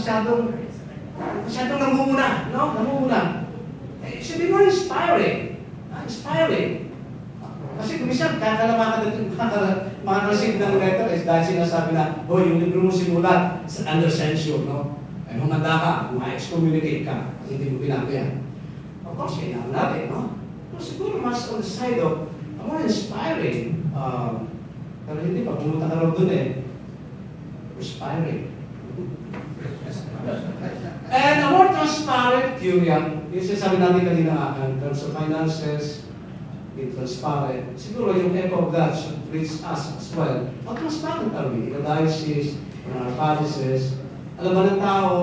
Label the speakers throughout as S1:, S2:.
S1: masyadong namumuna, no? Namumuna. It should be more inspiring. Inspiring. Kasi kumisyan, makaka-receive ng letter is dahil sinasabi na, yung libro mo simulat under censure, no? Ay, humanda ka, ma-excommunicate ka, hindi mo binabayan. Of course, kailangan natin, no? Pero siguro mas on the side of a more inspiring, pero hindi pa, pumunta ka rin doon inspiring. And a more transparent Julian, yung sinasabi natin kanina in terms of finances, being transparent, siguro yung echo of that should reach us as well. How transparent are we in the diocese, in our parishes? Alam ba ng tao,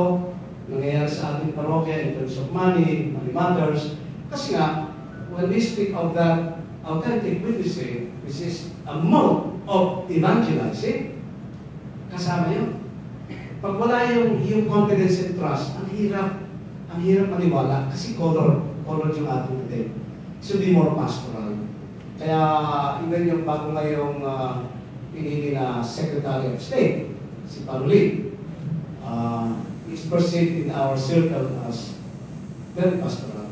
S1: nangyayari sa ating parokya in terms of money matters, kasi nga, when we speak of that authentic witnessing, which is a mode of evangelizing, kasama yun. Pag wala yung confidence and trust, ang hirap maniwala kasi color yung ating thing. It should be more pastoral. Kaya even yung bago ngayong pinili na Secretary of State, si Parolin, is perceived in our circle as very pastoral.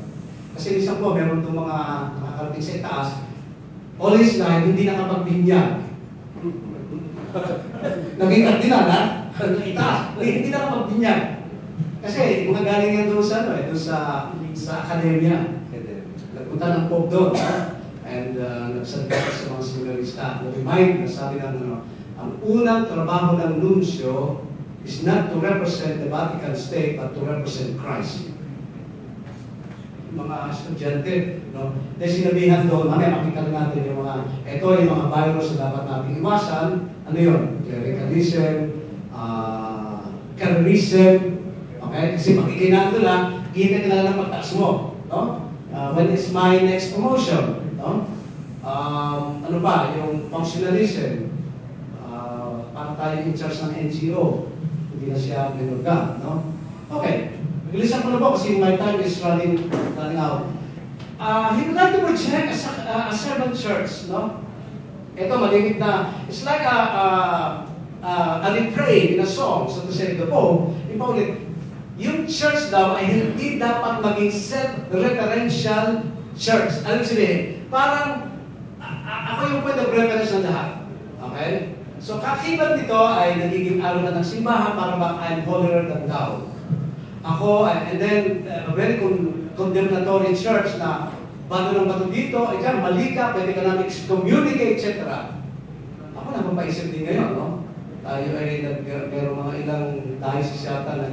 S1: Kasi isa po, meron itong mga nakakarating sa itaas, all his life, hindi nakapagbinyag. Naging kardinal, ha? Itaas, hindi nakapagbinyag. Kasi mga galing yan doon sa, sa akademya. Nagpunta ng Pope doon, and nagsalita sa mga seminarista. Na-remind na sabi ng ang unang trabaho ng nuncio is not to represent the Vatican State, but to represent Christ. Mga estudyante, no? Dahil sinabihan doon, makikita natin yung yung mga virus na dapat natin iwasan. Ano yun? Clericalism, terrorism, okay? Kasi makikinado lang, kita ka na lang magtaas mo, no? When is my next promotion, no? Ano ba? Yung functionalism, para tayo in charge ng NGO, hindi na siya minurga, no? Okay. Bilisan ko na po kasi my time is running out. He would like to project a servant church, no? Ito, malimit na. It's like a refrain in a song, so to say, the Pope, ipaulit, yung church daw ay hindi dapat maging self-referential church. Ano sabihin? Parang, ako yung point of reference ng lahat. Okay? So, kakibat nito ay nagiging araw na ng simbahan para bang I'm holier than thou. Ako, and then, a very condemnatory church na bato ng bato dito, ikaw, mali ka, pwede ka namin excommunicate, etc. Ako napapaisip din ngayon, no? Tayo ay meron mga ilang diocese yata na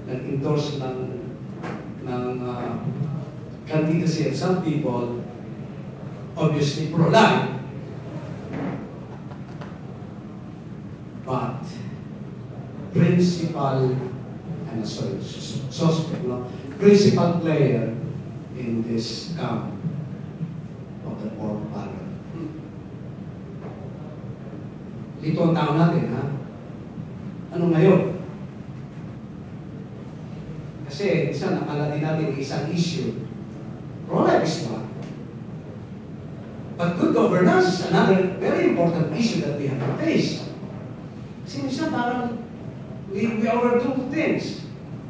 S1: nag-endorse ng candidacy of some people, obviously pro-life. But, principal player in this camp of the poor father. Dito ang tao natin, ha? Ano ngayon? Kasi isa nakala din natin isang issue. Pro-life is one. But good governance is another very important issue that we have to face. Kasi minsan parang we overdo things.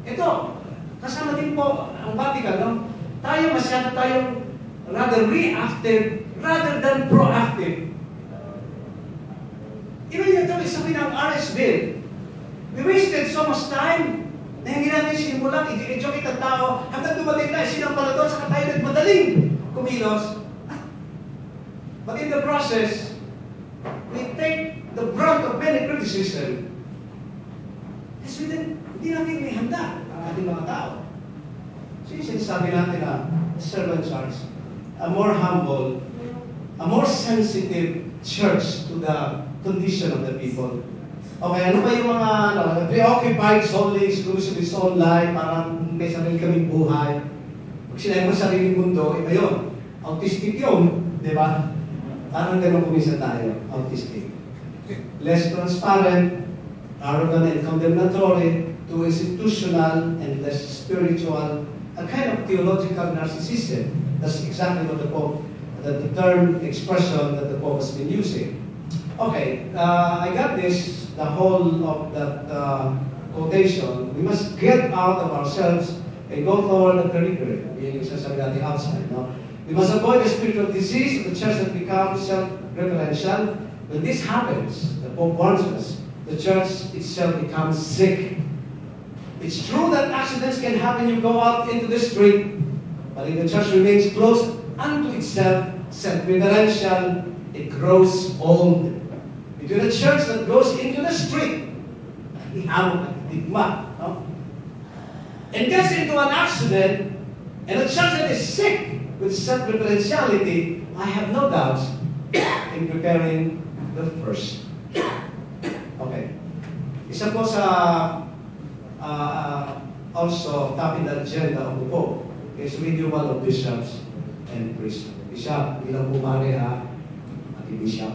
S1: Ito, kasama din po ang Vatican, no? Tayo masyado tayong rather reactive rather than proactive. Even ito, isabi ng RS bill. We wasted so much time na hindi natin sinimulan, i-educate ang tao, hanggang dumating na sinampala doon, saka tayo nagmadaling kumilos. But in the process, we take the brunt of many criticism. Kasi hindi natin may handa ang ating mga tao. So yung sinasabi natin na servant church, a more humble, a more sensitive church to the condition of the people. Okay, ano pa yung mga preoccupied solely, siguro sa his own life, parang may sarili kaming buhay. Pag sinabi mo sariling mundo, iba yun. Autistic yun, di ba? Parang ganun kumisa tayo, autistic. Less transparent, arrogant and condemnatory, to institutional and less spiritual, a kind of theological narcissism. That's exactly what the Pope, the term expression that the Pope has been using. Okay, I got this, the whole of that quotation, we must get out of ourselves and go toward the periphery. Yung sasabi natin outside, no? We must avoid the spiritual disease of the church that becomes self-referential. When this happens, the Pope warns us, the church itself becomes sick. It's true that accidents can happen. You go out into the street, but if the church remains closed unto itself, self-referential, it grows old. Between a church that goes into the street, no? And gets into an accident, and a church that is sick with self-referentiality, I have no doubts in preparing the first. Okay. Isa po sa also top in the agenda of the Pope is renewal of bishops and priests. Bishop, bilang pumari ha, at bishop.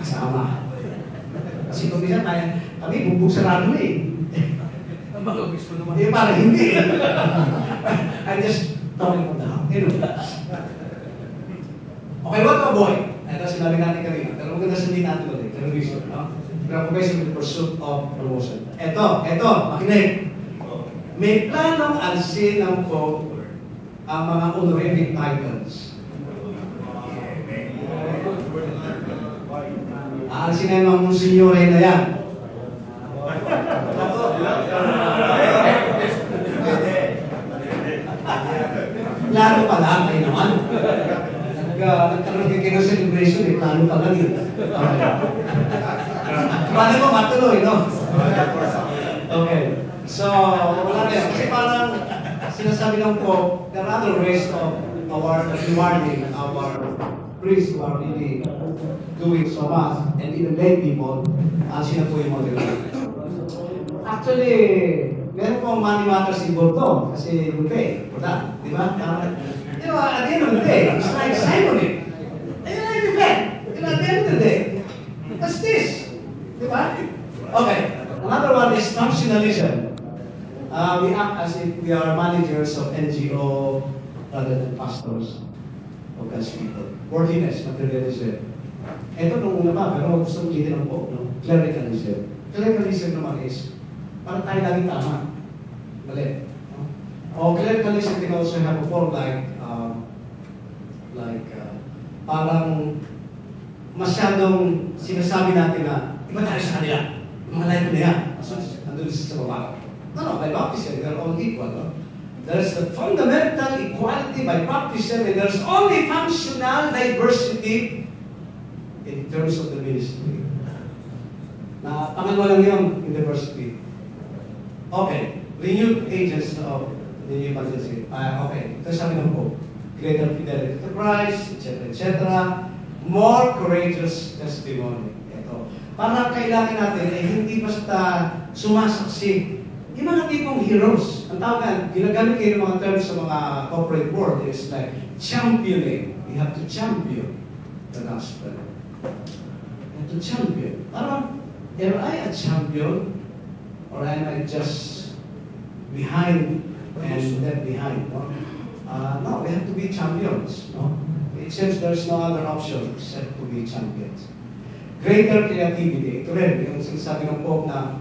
S1: Kasama. Kasi kung minsan kami bumbog sarado eh.
S2: Ang mga obispo naman.
S1: Eh, parang hindi. I just talking about the house. Anyway. Okay, what to avoid? Ito sinabi natin kanina. Pero maganda sabihin natin ulit. Television, no? Preoccupation with the pursuit of promotion. Ito, makinig. May planong alisin ng Pope ang mga honorific titles. Aalisin na yung mga monsignore na yan. Plano pa lang, kayo naman. Nagkaroon kayo ng celebration, eh, plano pa lang yun. Paano mo matuloy, no? Okay. So, wala na yan. Kasi parang sinasabi ng Pope, there are other ways of rewarding our priests who are really doing so much, and even lay people, sila po yung model. Actually, meron pong money matters involved doon, kasi you pay for that, di ba? You know, at the end of the day, it's like simony. Ayun na yung event. You know, at the end of the day, what's this? Di ba? Okay, another one is functionalism. We act as if we are managers of NGO rather than pastors of God's people. Worthiness, materialism. Ito nung una pa, pero gusto mong litin ng Pope, no? Clericalism. Clericalism naman is, parang tayo laging tama. Mali. No? O clericalism can also have a form like, parang masyadong sinasabi natin na, iba tayo sa kanila. Mga life na yan. Andun sa baba. No, by baptism, they're all equal. No? There's the fundamental equality by baptism, and there's only functional diversity in terms of the ministry. Na pangalawa lang yun in diversity. Okay, renewed agents of the new evangelism. Okay, ito sabi ng Pope. Greater fidelity to Christ, etc., etc. More courageous testimony. Ito. Para kailangan natin ay hindi basta sumasaksi. Yung mga tipong heroes, ang tawag ginagamit kayo ng mga terms sa mga corporate world is like championing. You have to champion the gospel. You have to champion. Parang, am I a champion? Or am I just behind and left behind? No? No, we have to be champions. No? It seems there's no other option except to be champions. Greater creativity. Ito rin, yung sinasabi ng Pope na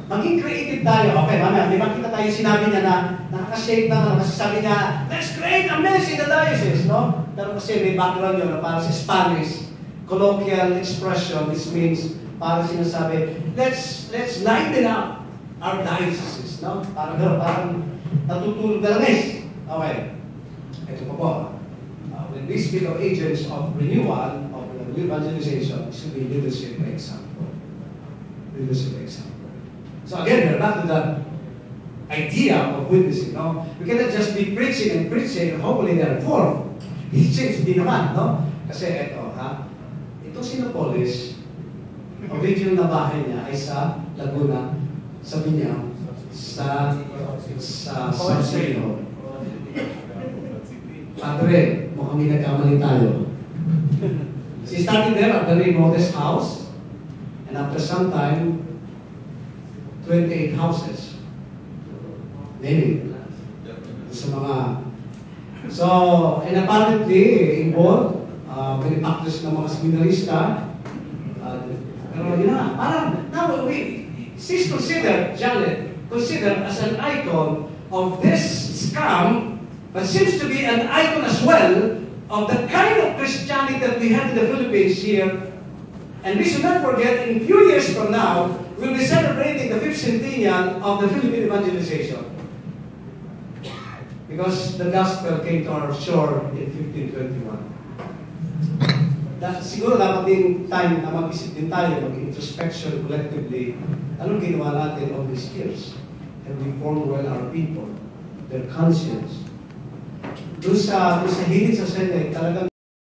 S1: maging creative tayo. Okay, mamaya, di ba kita tayo sinabi niya na nakaka-shape na, kasi sabi niya, let's create a mess in the diocese, no? Pero kasi may background yun, para sa Spanish, colloquial expression, which means, para sinasabi, let's lighten up our dioceses, no? Parang natutulog na lang eh. Okay. Ito pa po. When we speak of agents of renewal, of evangelization, it should be leadership example. Leadership example. So again, we're back to the idea of witnessing, no? We cannot just be preaching and preaching and hopefully they're informed. It hindi naman, no? Kasi ito, ito Sinopolis, original na bahay niya ay sa Laguna, sabi niya, sa Salcedo. Padre, mukhang may nagkamali tayo. She started there at a very modest house, and after some time, 28 houses. Maybe. Sa mga... So, and apparently, involved, many factors ng mga seminarista. Pero yun na, parang, now, she's considered, Janet, considered as an icon of this scam, but seems to be an icon as well of the kind of Christianity that we have in the Philippines here. And we should not forget, in a few years from now, we'll be celebrating the 5th centennial of the Philippine evangelization. Because the gospel came to our shore in 1521. Siguro dapat din time na mag-isip din tayo, mag-introspection collectively. Anong ginawa natin all these years? Have we formed well our people, their conscience? Doon sa hilig sa Senate, talagang